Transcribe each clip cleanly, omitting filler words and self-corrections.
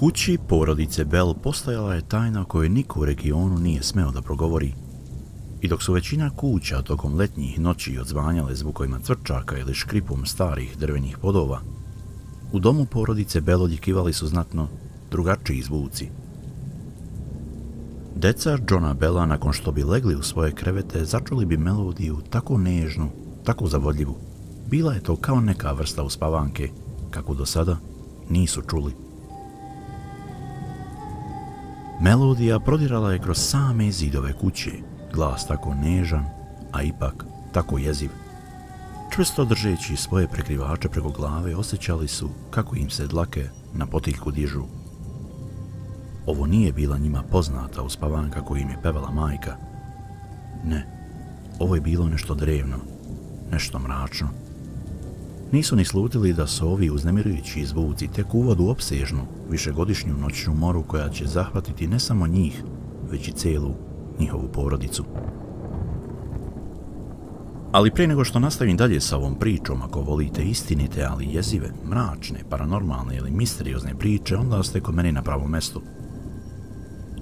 kući porodice Bell postojala je tajna o kojoj niko u regionu nije smeo da progovori. I dok su većina kuća tokom letnjih noći odzvanjale zvukovima cvrčaka ili škripom starih drvenih podova, u domu porodice Bell odjekivali su znatno drugačiji zvuci. Deca Johna Bella, nakon što bi legli u svoje krevete, začuli bi melodiju tako nežnu, tako zavodljivu. Bila je to kao neka vrsta uspavanke, kako do sada nisu čuli. Melodija prodirala je kroz same zidove kuće, glas tako nežan, a ipak tako jeziv. Čvrsto držeći svoje prekrivače preko glave, osjećali su kako im se dlake na potiljku dižu. Ovo nije bila njima poznata uspavanka koju im je pevala majka. Ne, ovo je bilo nešto drevno, nešto mračno. Nisu ni slutili da su ovi uznemirujući zvuci tek uvod u opsežnu, višegodišnju noćnu moru koja će zahvatiti ne samo njih, već i celu njihovu porodicu. Ali prije nego što nastavim dalje sa ovom pričom, ako volite istinite, ali jezive, mračne, paranormalne ili misteriozne priče, onda ste kod mene na pravom mestu.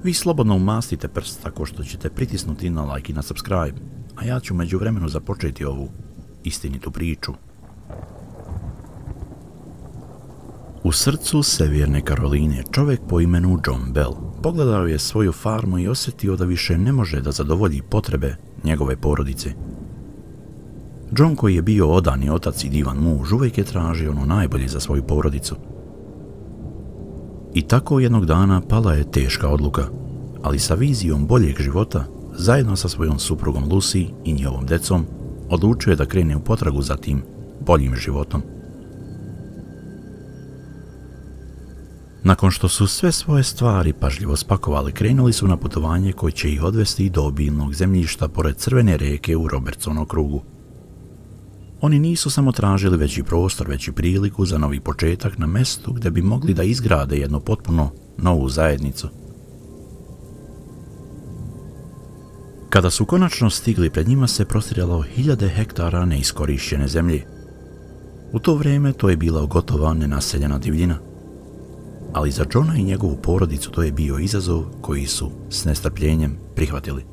Vi slobodno umastite prst tako što ćete pritisnuti na like i na subscribe, a ja ću međuvremenu započeti ovu istinitu priču. U srcu Sjeverne Karoline čovjek po imenu John Bell pogledao je svoju farmu i osjetio da više ne može da zadovolji potrebe njegove porodice. John, koji je bio odani otac i divan muž, uvijek je tražio ono najbolje za svoju porodicu. I tako jednog dana pala je teška odluka, ali sa vizijom boljeg života, zajedno sa svojom suprugom Lucy i njihovom decom, odlučio je da krene u potragu za tim boljim životom. Nakon što su sve svoje stvari pažljivo spakovali, krenuli su na putovanje koje će ih odvesti do obilnog zemljišta pored Crvene reke u Robertson okrugu. Oni nisu samo tražili veći prostor, već i priliku za novi početak na mestu gdje bi mogli da izgrade jednu potpuno novu zajednicu. Kada su konačno stigli, pred njima se prostiralo 1000 hektara neiskorišćene zemlje. U to vrijeme to je bila gotova nenaseljena divljina. Ali za Johna i njegovu porodicu to je bio izazov koji su s nestrpljenjem prihvatili.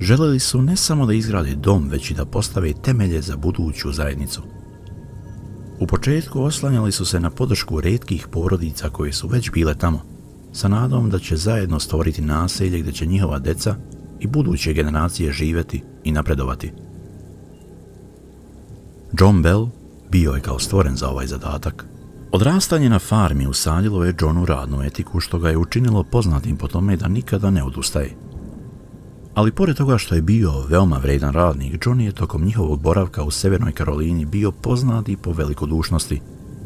Želeli su ne samo da izgrade dom, već i da postave temelje za buduću zajednicu. U početku oslanjali su se na podršku retkih porodica koje su već bile tamo, sa nadom da će zajedno stvoriti naselje gdje će njihova deca i buduće generacije živjeti i napredovati. John Bell bio je kao stvoren za ovaj zadatak. Odrastanje na farmi usadilo je Johnu radnu etiku, što ga je učinilo poznatim po tome da nikada ne odustaje. Ali pored toga što je bio veoma vredan radnik, John je tokom njihovog boravka u Sjevernoj Karolini bio poznat i po velikodušnosti,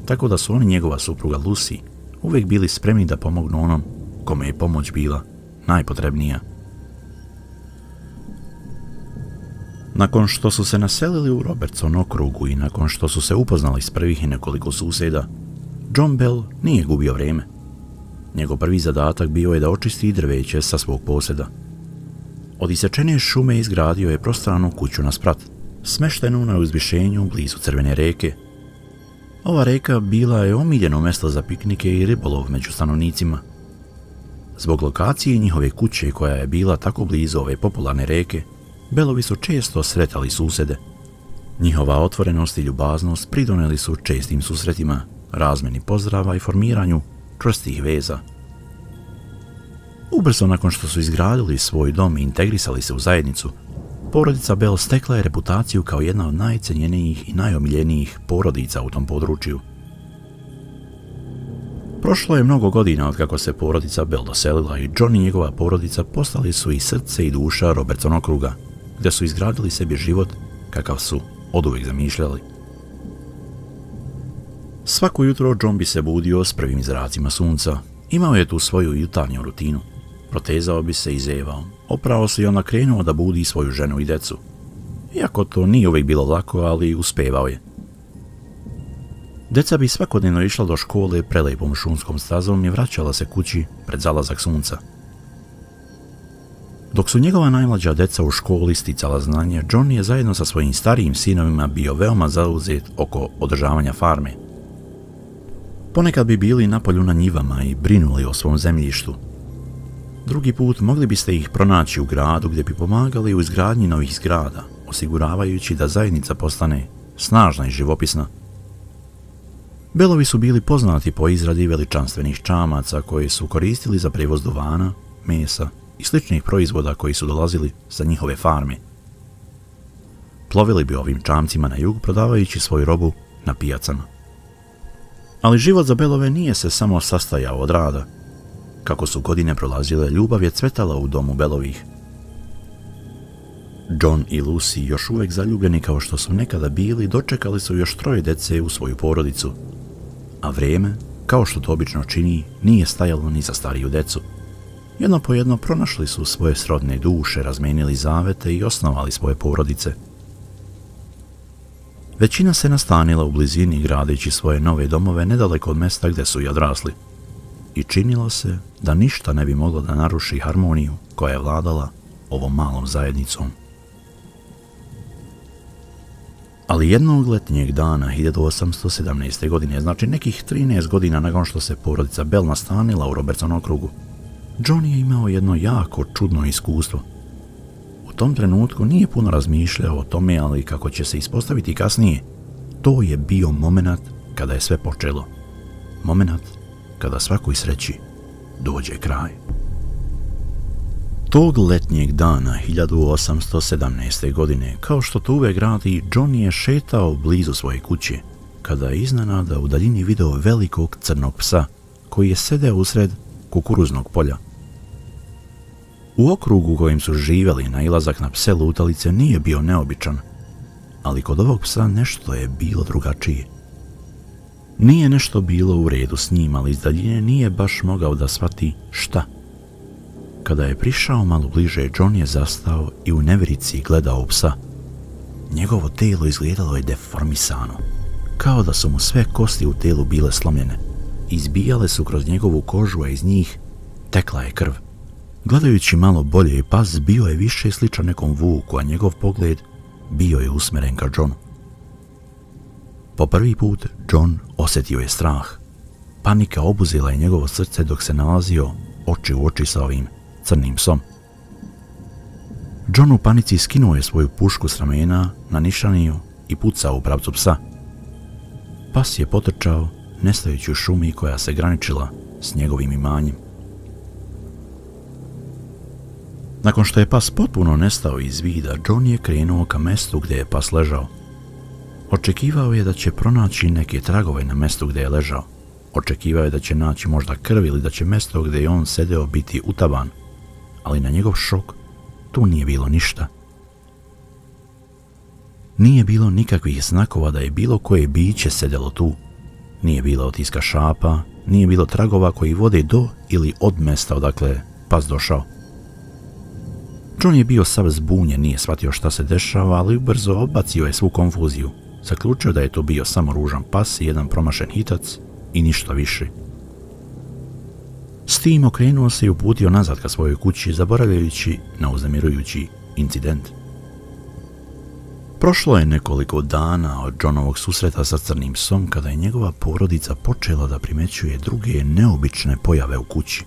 tako da su on i njegova supruga Lucy uvijek bili spremni da pomognu onom kome je pomoć bila najpotrebnija. Nakon što su se naselili u Robertson okrugu i nakon što su se upoznali s prvih i nekoliko susjeda, John Bell nije gubio vrijeme. Njegov prvi zadatak bio je da očisti drveće sa svog posjeda. Od isečene šume izgradio je prostranu kuću na sprat, smeštenu na uzvišenju blizu Crvene reke. Ova reka bila je omiljeno mjesto za piknike i ribolov među stanovnicima. Zbog lokacije njihove kuće, koja je bila tako blizu ove popularne reke, Bellovi su često sretali susjede. Njihova otvorenost i ljubaznost pridonijeli su čestim susretima, razmjeni pozdrava i formiranju čvrstih veza. Ubrzo nakon što su izgradili svoj dom i integrisali se u zajednicu, porodica Bell stekla je reputaciju kao jedna od najcenjenijih i najomiljenijih porodica u tom području. Prošlo je mnogo godina od kako se porodica Bell doselila i John i njegova porodica postali su i srce i duša Robertson okruga, gdje su izgradili sebi život kakav su oduvijek zamišljali. Svako jutro John bi se budio s prvim zracima sunca. Imao je tu svoju jutarnju rutinu. Protezao bi se i zevao. Oprao se i onda krenuo da budi svoju ženu i decu. Iako to nije uvijek bilo lako, ali uspevao je. Deca bi svakodnevno išla do škole prelepom šumskom stazom i vraćala se kući pred zalazak sunca. Dok su njegova najmlađa deca u školi sticala znanje, John je zajedno sa svojim starijim sinovima bio veoma zauzet oko održavanja farme. Ponekad bi bili napolju na njivama i brinuli o svom zemljištu. Drugi put mogli biste ih pronaći u gradu gdje bi pomagali u izgradnji novih zgrada, osiguravajući da zajednica postane snažna i živopisna. Bellovi su bili poznati po izradi veličanstvenih čamaca koje su koristili za prevoz duvana, mesa i sličnih proizvoda koji su dolazili sa njihove farme. Plovili bi ovim čamcima na jug prodavajući svoju robu na pijacama. Ali život za Bellove nije se samo sastajao od rada. Kako su godine prolazile, ljubav je cvetala u domu Bellovih. John i Lucy, još uvijek zaljubljeni kao što su nekada bili, dočekali su još 3 djece u svoju porodicu. A vrijeme, kao što to obično čini, nije stajalo ni za stariju djecu. Jedno po jedno pronašli su svoje srodne duše, razmenili zavete i osnovali svoje porodice. Većina se nastanila u blizini gradeći svoje nove domove nedaleko od mjesta gdje su i odrasli. I činilo se da ništa ne bi moglo da naruši harmoniju koja je vladala ovom malom zajednicom. Ali jednog letnjeg dana 1817. godine, znači nekih 13 godina nakon što se porodica Bell nastanila u Robertson okrugu, John je imao jedno jako čudno iskustvo. U tom trenutku nije puno razmišljao o tome, ali kako će se ispostaviti kasnije, to je bio moment kada je sve počelo. Moment kada svakoj sreći dođe kraj. Tog letnjeg dana 1817. godine, kao što to uvek radi, John je šetao blizu svoje kuće, kada je iznenada u daljini video velikog crnog psa koji je sedeo usred kukuruznog polja. U okrugu kojim su živjeli nailazak na pse lutalice nije bio neobičan, ali kod ovog psa nešto je bilo drugačije. Nije nešto bilo u redu s njim, ali iz daljine nije baš mogao da shvati šta. Kada je prišao malo bliže, John je zastao i u nevjerici gledao psa. Njegovo telo izgledalo je deformisano, kao da su mu sve kosti u telu bile slomljene. Izbijale su kroz njegovu kožu, a iz njih tekla je krv. Gledajući malo bolje, pas bio je više sličan nekom vuku, a njegov pogled bio je usmeren ka Johnu. Po prvi put John osjetio je strah. Panika obuzela je njegovo srce dok se nalazio oči u oči sa ovim crnim psom. John u panici skinuo je svoju pušku s ramena na nišaniju i pucao u pravcu psa. Pas je potrčao, nestajući u šumi koja se graničila s njegovim imanjem. Nakon što je pas potpuno nestao iz vida, John je krenuo ka mestu gdje je pas ležao. Očekivao je da će pronaći neke tragove na mestu gdje je ležao. Očekivao je da će naći možda krv ili da će mesto gdje je on sedeo biti utaban, ali na njegov šok tu nije bilo ništa. Nije bilo nikakvih znakova da je bilo koje biće sedelo tu. Nije bilo otiska šapa, nije bilo tragova koji vode do ili od mesta odakle pas došao. John je bio sav zbunjen, nije shvatio šta se dešava, ali ubrzo odbacio je svu konfuziju. Zaključio da je to bio samo ružan pas i jedan promašen hitac i ništa više. S tim okrenuo se i uputio nazad ka svojoj kući, zaboravljajući na uznemirujući incident. Prošlo je nekoliko dana od Johnovog susreta sa crnim psom kada je njegova porodica počela da primećuje druge neobične pojave u kući.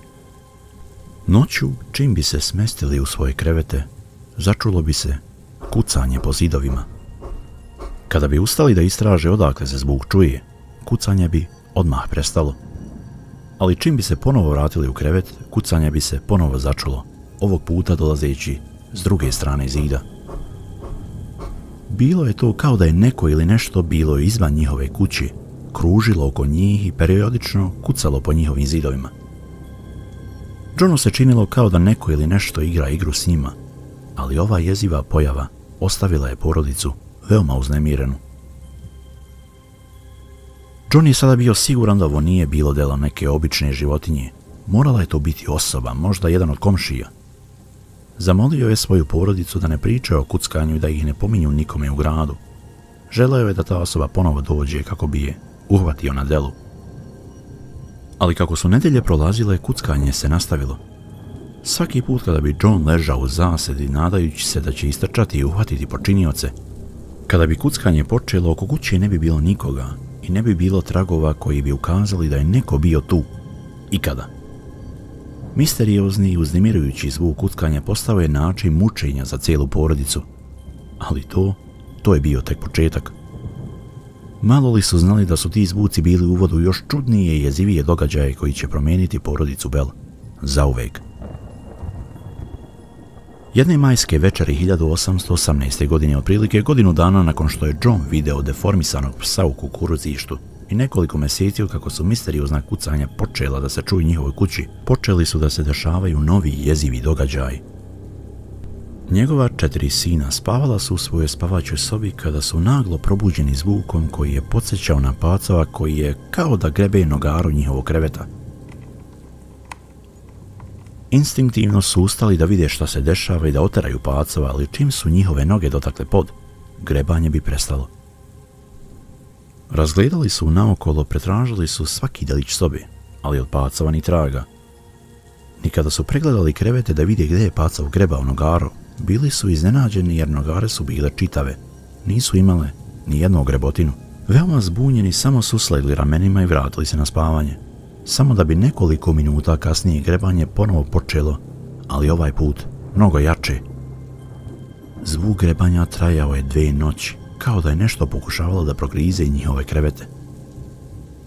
Noću, čim bi se smestili u svoje krevete, začulo bi se kucanje po zidovima. Kada bi ustali da istraže odakle se zvuk čuje, kucanje bi odmah prestalo. Ali čim bi se ponovo vratili u krevet, kucanje bi se ponovo začulo, ovog puta dolazeći s druge strane zida. Bilo je to kao da je neko ili nešto bilo izvan njihove kuće, kružilo oko njih i periodično kucalo po njihovim zidovima. Johnu se činilo kao da neko ili nešto igra igru s njima, ali ova jeziva pojava ostavila je porodicu veoma uznemirenu. John je sada bio siguran da ovo nije bilo delo neke obične životinje. Morala je to biti osoba, možda jedan od komšija. Zamolio je svoju porodicu da ne pričaju o kuckanju i da ih ne pominju nikome u gradu. Želeo je da ta osoba ponovo dođe kako bi je uhvatio na delu. Ali kako su nedelje prolazile, kuckanje se nastavilo. Svaki put kada bi John ležao u zasedi, nadajući se da će istrčati i uhvatiti počinioce, kada bi kuckanje počelo, oko kuće ne bi bilo nikoga, i ne bi bilo tragova koji bi ukazali da je neko bio tu. Ikada. Misteriozni i uznemirujući zvuk kuckanja postao je način mučenja za cijelu porodicu. Ali to je bio tek početak. Malo li su znali da su ti zvuci bili uvod u još čudnije i jezivije događaje koji će promijeniti porodicu Bell zauvek. Jedne majske večeri 1818. godine, otprilike godinu dana nakon što je John video deformisanog psa u kukuruzištu i nekoliko mjeseci kako su misteriozna kucanja počela da se čuju u njihovoj kući, počeli su da se dešavaju novi jezivi događaji. Njegova 4 sina spavala su u svojoj spavaćoj sobi kada su naglo probuđeni zvukom koji je podsjećao na pacova koji je kao da grebe nogaru njihovog kreveta. Instinktivno su ustali da vide šta se dešava i da oteraju pacova, ali čim su njihove noge dotakle pod, grebanje bi prestalo. Razgledali su naokolo, pretražili su svaki delić sobe, ali od pacova ni traga. Nikada su pregledali krevete da vide gdje je pacav grebao nogaru, bili su iznenađeni jer nogare su bile čitave, nisu imale ni jednu grebotinu. Veoma zbunjeni samo su slegli ramenima i vratili se na spavanje, samo da bi nekoliko minuta kasnije grebanje ponovo počelo, ali ovaj put mnogo jače. Zvuk grebanja trajao je 2 noći, kao da je nešto pokušavalo da progrize njihove krevete.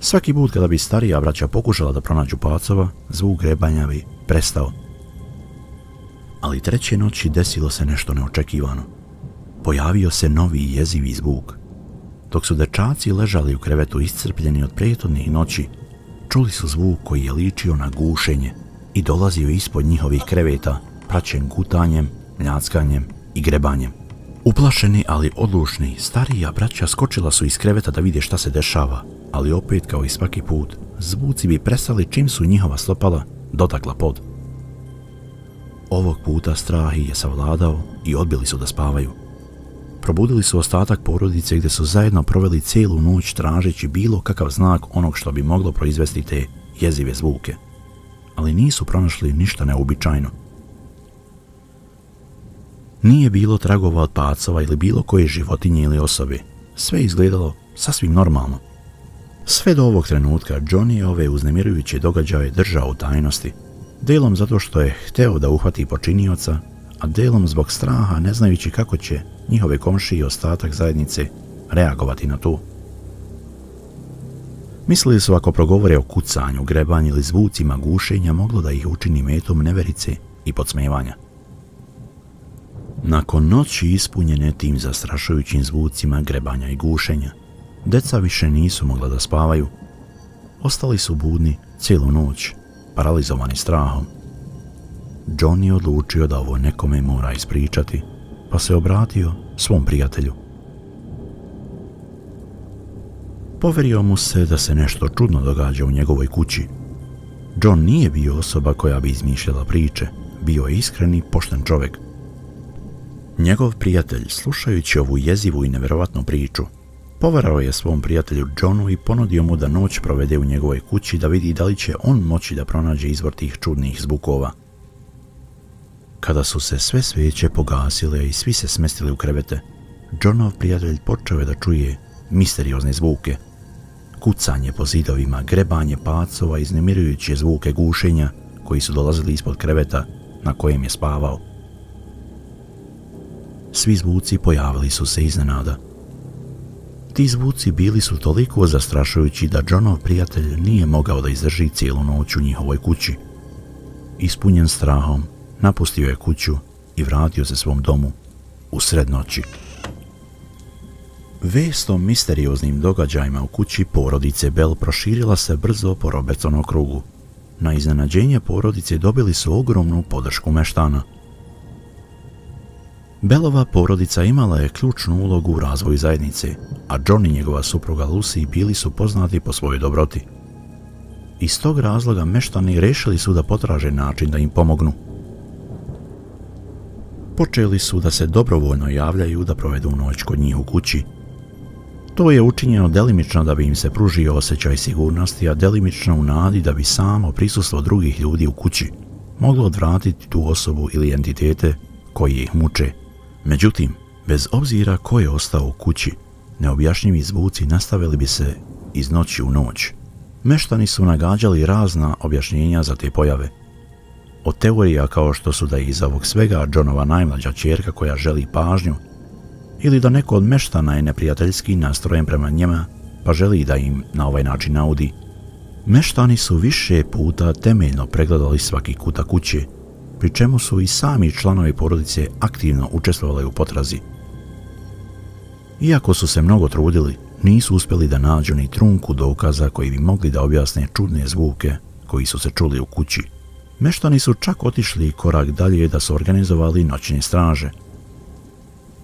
Svaki put kada bi starija braća pokušala da pronađu pacova, zvuk grebanja bi prestao. Ali 3. noći desilo se nešto neočekivano. Pojavio se novi jezivi zvuk. Dok su dečaci ležali u krevetu iscrpljeni od prethodnih noći, čuli su zvuk koji je ličio na gušenje i dolazio ispod njihovih kreveta, praćen gutanjem, mljackanjem i grebanjem. Uplašeni, ali odlučni, starija braća skočila su iz kreveta da vide šta se dešava, ali opet kao i svaki put, zvuci bi prestali čim su njihova stopala dotakla pod. Ovog puta strah ih je savladao i odbili su da spavaju. Probudili su ostatak porodice gdje su zajedno proveli cijelu noć tražeći bilo kakav znak onog što bi moglo proizvesti te jezive zvuke, ali nisu pronašli ništa neobičajno. Nije bilo tragova od pacova ili bilo koje životinje ili osobe, sve izgledalo sasvim normalno. Sve do ovog trenutka John je ove uznemirujuće događaje držao u tajnosti, delom zato što je hteo da uhvati počinioca, a delom zbog straha ne znajući kako će njihove komšije i ostatak zajednice reagovati na to. Mislili su ako progovore o kucanju, grebanju ili zvucima gušenja moglo da ih učini metom neverice i podsmevanja. Nakon noći ispunjene tim zastrašujućim zvucima grebanja i gušenja, deca više nisu mogla da spavaju. Ostali su budni cijelu noć, paralizovani strahom. John je odlučio da ovo nekome mora ispričati, pa se obratio svom prijatelju. Poverio mu se da se nešto čudno događa u njegovoj kući. John nije bio osoba koja bi izmišljala priče, bio je iskren i pošten čovjek. Njegov prijatelj, slušajući ovu jezivu i nevjerovatnu priču, poverao je svom prijatelju Johnu i ponudio mu da noć provede u njegovoj kući da vidi da li će on moći da pronađe izvor tih čudnih zvukova. Kada su se sve sveće pogasile i svi se smestili u krevete, Johnov prijatelj počeo je da čuje misteriozne zvuke. Kucanje po zidovima, grebanje pacova, iznemirujuće zvuke gušenja koji su dolazili ispod kreveta na kojem je spavao. Svi zvuci pojavili su se iznenada. Ti zvuci bili su toliko zastrašujući da Johnov prijatelj nije mogao da izdrži cijelu noć u njihovoj kući. Ispunjen strahom, napustio je kuću i vratio se svom domu u sred noći. Vest o misterioznim događajima u kući porodice Bell proširila se brzo po Robertsonom krugu. Na iznenađenje porodice dobili su ogromnu podršku meštana. Bellova porodica imala je ključnu ulogu u razvoju zajednice, a John i njegova supruga Lucy bili su poznati po svojoj dobroti. Iz tog razloga meštani rešili su da potraže način da im pomognu. Počeli su da se dobrovoljno javljaju da provedu noć kod njih u kući. To je učinjeno delimično da bi im se pružio osjećaj sigurnosti, a delimično u nadi da bi samo prisustvo drugih ljudi u kući moglo odvratiti tu osobu ili entitete koji ih muče. Međutim, bez obzira ko je ostao u kući, neobjašnjivi zvuci nastavili bi se iz noći u noć. Meštani su nagađali razna objašnjenja za te pojave. Od teorija kao što su da je iza ovog svega Johnova najmlađa ćerka koja želi pažnju, ili da neko od meštana je neprijateljski nastrojen prema njima pa želi da im na ovaj način naudi. Meštani su više puta temeljno pregledali svaki kutak kuće, pri čemu su i sami članovi porodice aktivno učestvovali u potrazi. Iako su se mnogo trudili, nisu uspjeli da nađu ni trunku dokaza koji bi mogli da objasne čudne zvuke koji su se čuli u kući. Meštani su čak otišli korak dalje da su organizovali noćne straže.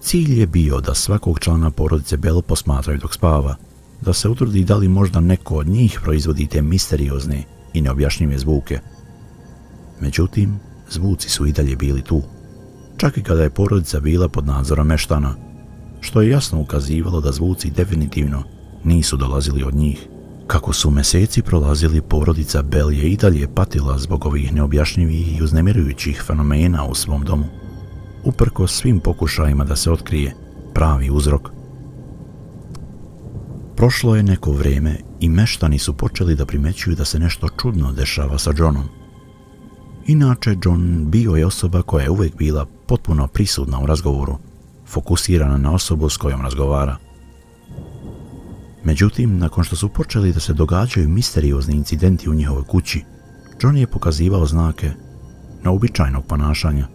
Cilj je bio da svakog člana porodice Bell posmatraju dok spava, da se utvrdi da li možda neko od njih proizvodi te misteriozne i neobjašnjive zvuke. Međutim, zvuci su i dalje bili tu, čak i kada je porodica bila pod nadzorom meštana, što je jasno ukazivalo da zvuci definitivno nisu dolazili od njih. Kako su meseci prolazili, porodica Bell je i dalje patila zbog ovih neobjašnjivih i uznemirujućih fenomena u svom domu, uprkos svim pokušajima da se otkrije pravi uzrok. Prošlo je neko vrijeme i meštani su počeli da primećuju da se nešto čudno dešava sa Johnom. Inače, John bio je osoba koja je uvijek bila potpuno prisutna u razgovoru, fokusirana na osobu s kojom razgovara. Međutim, nakon što su počeli da se događaju misteriozni incidenti u njihovoj kući, John je pokazivao znake neobičajnog ponašanja.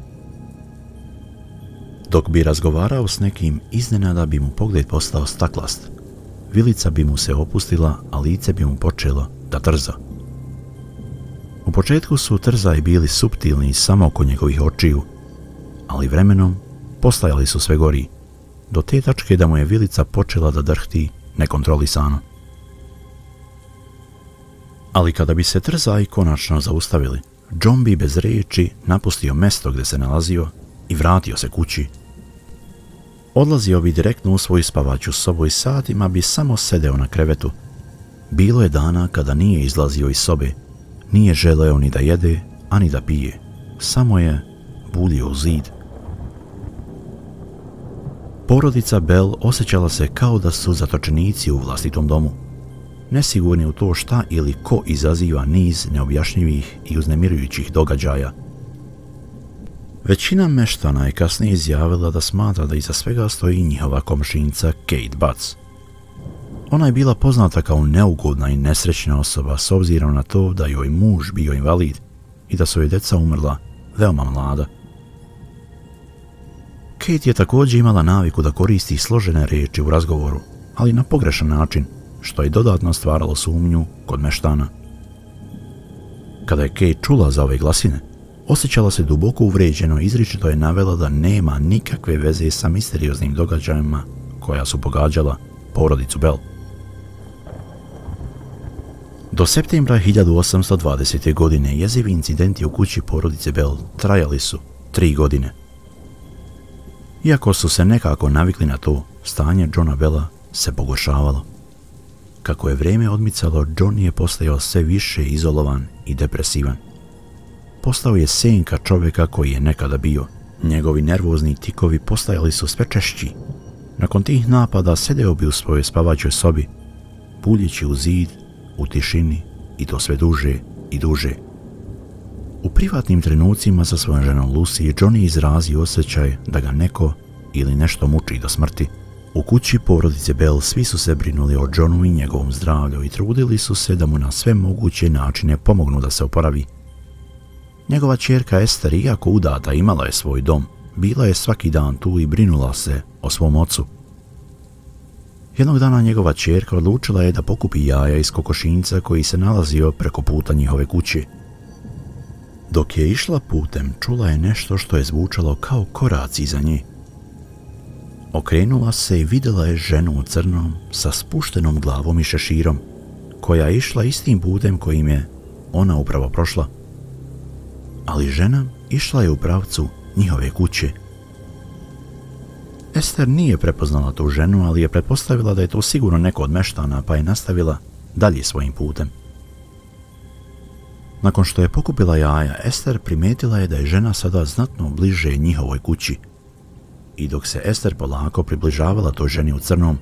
Dok bi razgovarao s nekim, iznenada bi mu pogled postao staklast. Vilica bi mu se opustila, a lice bi mu počelo da trza. U početku su trzaji bili suptilni samo oko njegovih očiju, ali vremenom postajali su sve gori, do te tačke da mu je vilica počela da drhti nekontrolisano. Ali kada bi se trzaji konačno zaustavili, John bi bez riječi napustio mjesto gdje se nalazio i vratio se kući. Odlazio bi direktno u svoju spavaću sobu i satima bi samo sedeo na krevetu. Bilo je dana kada nije izlazio iz sobe, nije želeo ni da jede, ani da pije, samo je buljio u zid. Porodica Bell osjećala se kao da su zatočenici u vlastitom domu, nesigurni u to šta ili ko izaziva niz neobjašnjivih i uznemirujućih događaja. Većina meštana je kasnije izjavila da smatra da iza svega stoji njihova komšinica Kate Butts. Ona je bila poznata kao neugodna i nesrećna osoba s obzirom na to da joj muž bio invalid i da su joj djeca umrla veoma mlada. Kate je također imala naviku da koristi složene riječi u razgovoru, ali na pogrešan način, što je dodatno stvaralo sumnju kod meštana. Kada je Kate čula za ove glasine, osjećala se duboko uvrijeđeno i izričito je navela da nema nikakve veze sa misterioznim događajima koja su pogađala porodicu Bell. Do septembra 1820. godine jezivi incidenti u kući porodice Bell trajali su 3 godine. Iako su se nekako navikli na to, stanje Johna Bella se pogoršavalo. Kako je vrijeme odmicalo, John je postajao sve više izolovan i depresivan. Postao je senka čovjeka koji je nekada bio. Njegovi nervozni tikovi postajali su sve češći. Nakon tih napada sedeo bi u svojoj spavaćoj sobi, puljeći u zid, u tišini i to sve duže i duže. U privatnim trenucima sa svojom ženom Lucy, John je izrazio osjećaj da ga neko ili nešto muči do smrti. U kući porodice Bell svi su se brinuli o Johnu i njegovom zdravlju i trudili su se da mu na sve moguće načine pomognu da se oporavi. Njegova ćerka Esther, iako udata, imala je svoj dom, bila je svaki dan tu i brinula se o svom ocu. Jednog dana njegova ćerka odlučila je da pokupi jaja iz kokošinjca koji se nalazio preko puta njihove kuće. Dok je išla putem, čula je nešto što je zvučalo kao koraci iza nje. Okrenula se i vidjela je ženu u crnom sa spuštenom glavom i šeširom, koja je išla istim putem kojim je ona upravo prošla. Ali žena išla je u pravcu njihove kuće. Esther nije prepoznala tu ženu, ali je pretpostavila da je to sigurno neko od meštana, pa je nastavila dalje svojim putem. Nakon što je pokupila jaja, Esther primijetila je da je žena sada znatno bliže njihovoj kući. I dok se Esther polako približavala toj ženi u crnom,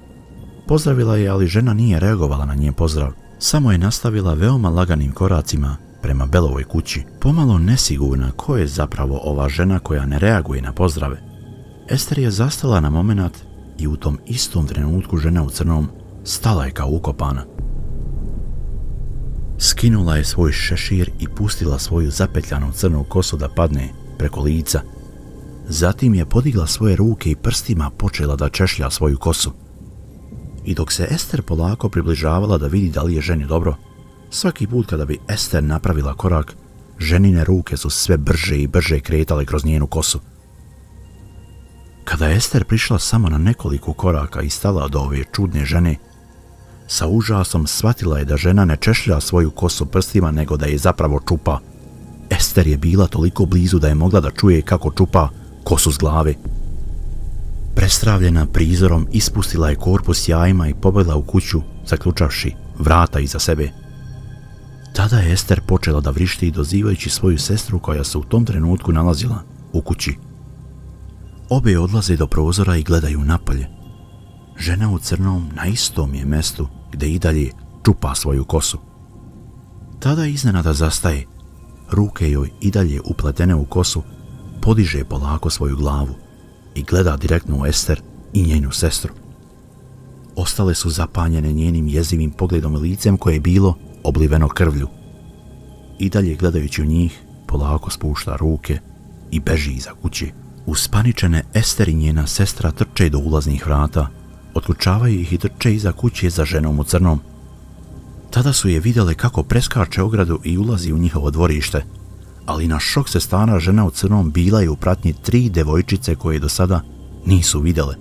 Pozdravila je, ali žena nije reagovala na njen pozdrav. Samo je nastavila veoma laganim koracima prema Bellovoj kući, pomalo nesigurna ko je zapravo ova žena koja ne reaguje na pozdrave. Ester je zastala na momenat i u tom istom trenutku žena u crnom stala je kao ukopana. Skinula je svoj šešir i pustila svoju zapetljanu crnu kosu da padne preko lica. Zatim je podigla svoje ruke i prstima počela da češlja svoju kosu. I dok se Ester polako približavala da vidi da li je ženi dobro, svaki put kada bi Ester napravila korak, ženine ruke su sve brže i brže kretale kroz njenu kosu. Kada je Ester prišla samo na nekoliko koraka i stala od ove čudne žene, sa užasom shvatila je da žena ne češlja svoju kosu prstima, nego da je zapravo čupa. Ester je bila toliko blizu da je mogla da čuje kako čupa kosu s glave. Prestravljena prizorom, ispustila je korpus jajima i pobjegla u kuću, zaključavši vrata iza sebe. Tada je Ester počela da vrišti, dozivajući svoju sestru koja se u tom trenutku nalazila u kući. Obe odlaze do prozora i gledaju napolje. Žena u crnom na istom je mestu gdje i dalje čupa svoju kosu. Tada iznenada zastaje, ruke joj i dalje upletene u kosu, podiže polako svoju glavu i gleda direktno u Ester i njenu sestru. Ostale su zapanjene njenim jezivim pogledom i licem koje je bilo obliveno krvlju. I dalje gledajući u njih, polako spušta ruke i beži iza kuće. Uspaničene Ester i njena sestra trče do ulaznih vrata, otključavaju ih i trče iza kuće za ženom u crnom. Tada su je vidjele kako preskače ogradu i ulazi u njihovo dvorište, ali na šok sestara žena u crnom bila je u pratnji 3 devojčice koje do sada nisu vidjele.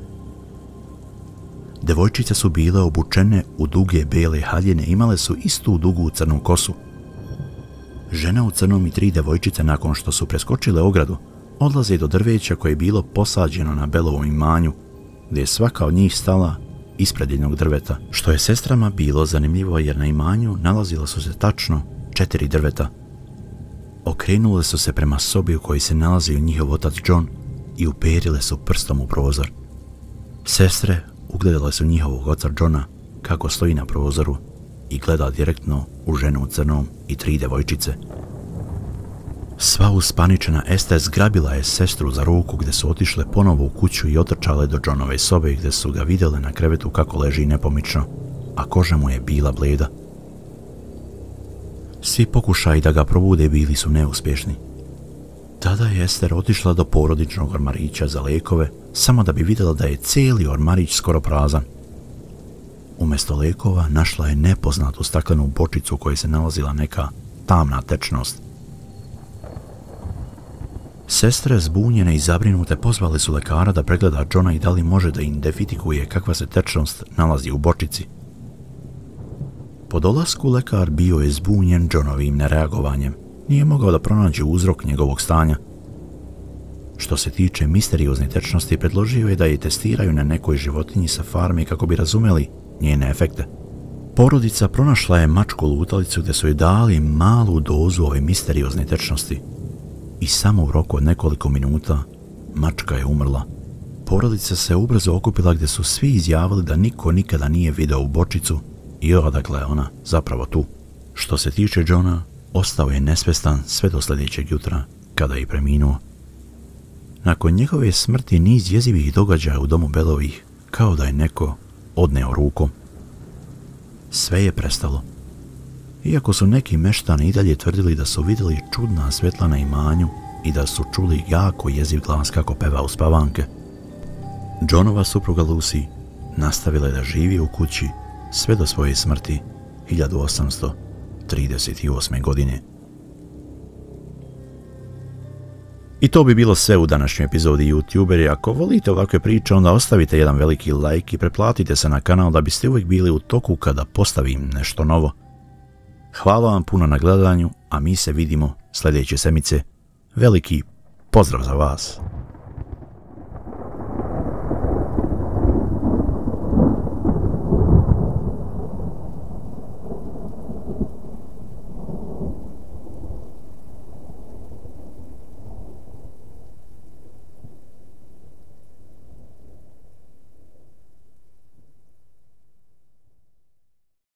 Devojčice su bile obučene u duge bele haljine, imale su istu dugu crnu kosu. Žena u crnom i 3 devojčice nakon što su preskočile ogradu, odlaze do drveća koje je bilo posađeno na Bellovom imanju, gdje je svaka od njih stala ispred jednog drveta, što je sestrama bilo zanimljivo jer na imanju nalazila su se tačno 4 drveta. Okrenule su se prema sobi u kojoj se nalazio njihov otac John i uperile su prstom u prozor. Sestre ugledale su njihovog oca Johna kako stoji na prozoru i gleda direktno u ženu u crnom i 3 devojčice. Sva uspaničena Ester zgrabila je sestru za ruku gdje su otišle ponovo u kuću i otrčale do Johnove sobe gdje su ga vidjele na krevetu kako leži nepomično, a koža mu je bila bleda. Svi pokušaji da ga probude bili su neuspješni. Tada je Ester otišla do porodičnog ormarića za lekove, samo da bi vidjela da je cijeli ormarić skoro prazan. Umjesto lekova našla je nepoznatu staklenu bočicu u kojoj se nalazila neka tamna tečnost. Sestre, zbunjene i zabrinute, pozvali su lekara da pregleda Johna i da li može da identifikuje kakva se tečnost nalazi u bočici. Po dolasku lekar bio je zbunjen Johnovim nereagovanjem. Nije mogao da pronađe uzrok njegovog stanja. Što se tiče misteriozne tečnosti, predložio je da je testiraju na nekoj životinji sa farme kako bi razumeli njene efekte. Porodica pronašla je mačku lutalicu gdje su joj dali malu dozu ove misteriozne tečnosti. I samo u roku od nekoliko minuta mačka je umrla. Porodica se ubrzo okupila gdje su svi izjavili da niko nikada nije video u bočicu i odakle je ona zapravo tu. Što se tiče Johna, ostao je nesvjestan sve do sljedećeg jutra, kada je preminuo. Nakon njegove smrti niz jezivih događaja u domu Bellovih, kao da je neko odneo rukom. Sve je prestalo. Iako su neki meštani i dalje tvrdili da su vidjeli čudna svjetla na imanju i da su čuli jako jeziv glas kako peva uspavanke. Johnova supruga Lucy nastavila je da živi u kući sve do svoje smrti 1838. godine. I to bi bilo sve u današnjoj epizodi YouTuberi. Ako volite ovakve priče, onda ostavite jedan veliki like i pretplatite se na kanal da biste uvijek bili u toku kada postavim nešto novo. Hvala vam puno na gledanju, a mi se vidimo sljedeće sedmice. Veliki pozdrav za vas!